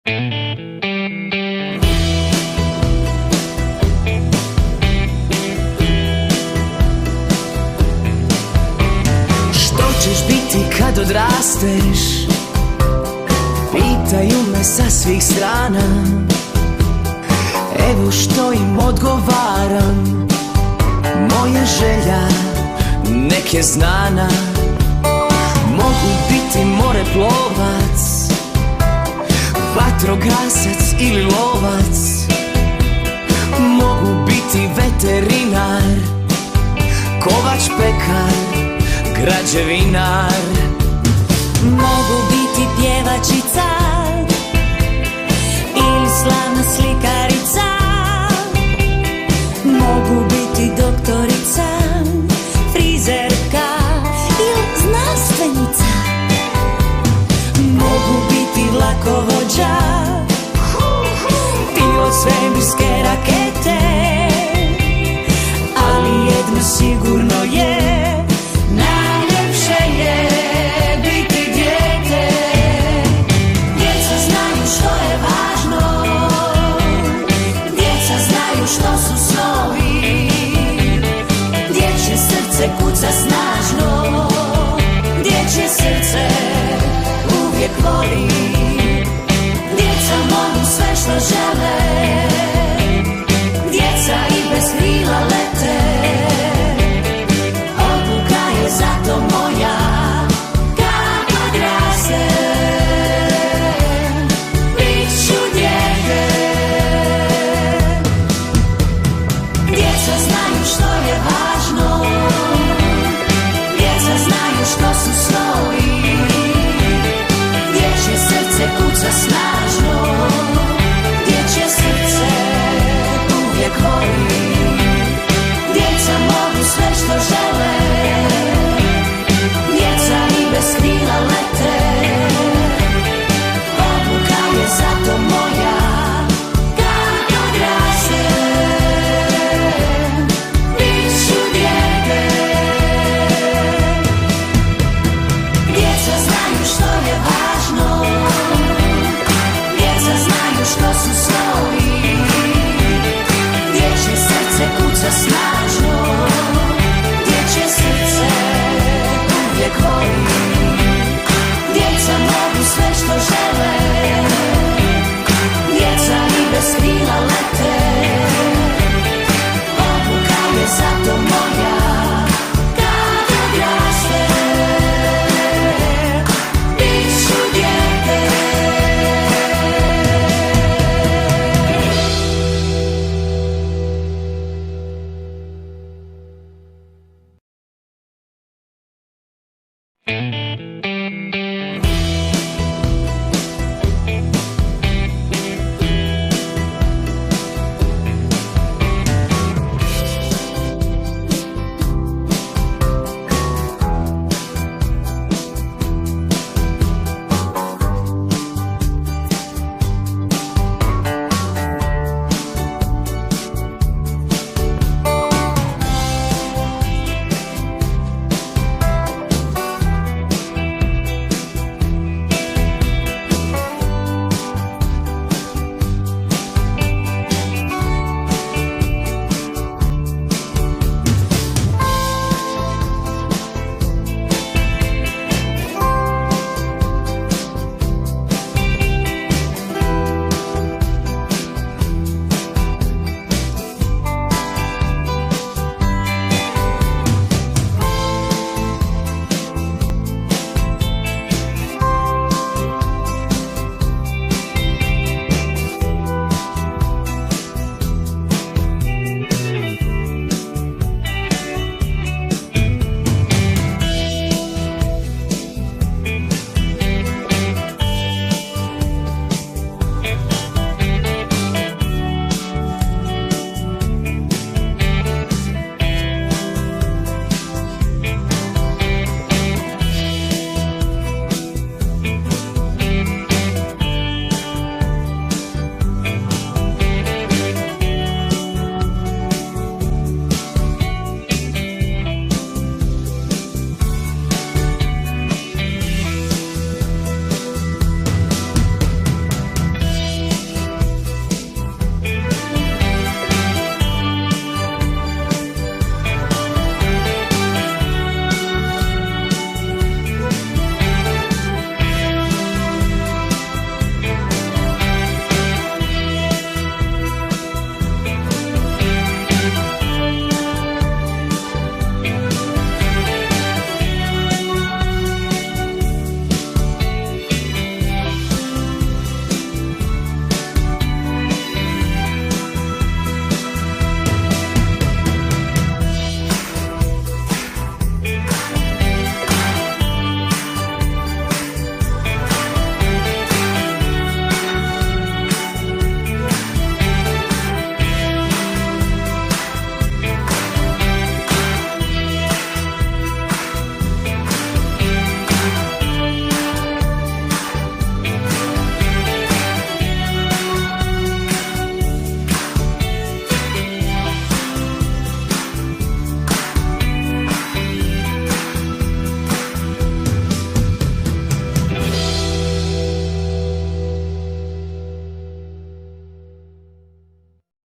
Što ćeš biti kad odrasteš? Pitaju me sa svih strana. Evo što im odgovaram. Moja želja nek je znana. Mogu biti moreplovac, vatrogasac ili lovac. Mogu biti veterinar, kovač, pekar, građevinar. Mogu biti pjevačica ili slavna slikarica. Mogu biti doktorica, frizerka ili znanstvenica. Mogu biti vlakovođa, pilot svemirske rakete. Ali jedno sigurno je, najljepše je biti dijete. Djeca znaju što je važno, djeca znaju što su snovi. Dječje srce kuca snažno, dječje srce uvijek voli. Djeca mogu sve što žele, djeca i bez krila lete. Odluka je zato moja, kad odrastem bit ću dijete. Djeca znaju što je važno, djeca znaju što su snovi. Dječje srce kuca snažno,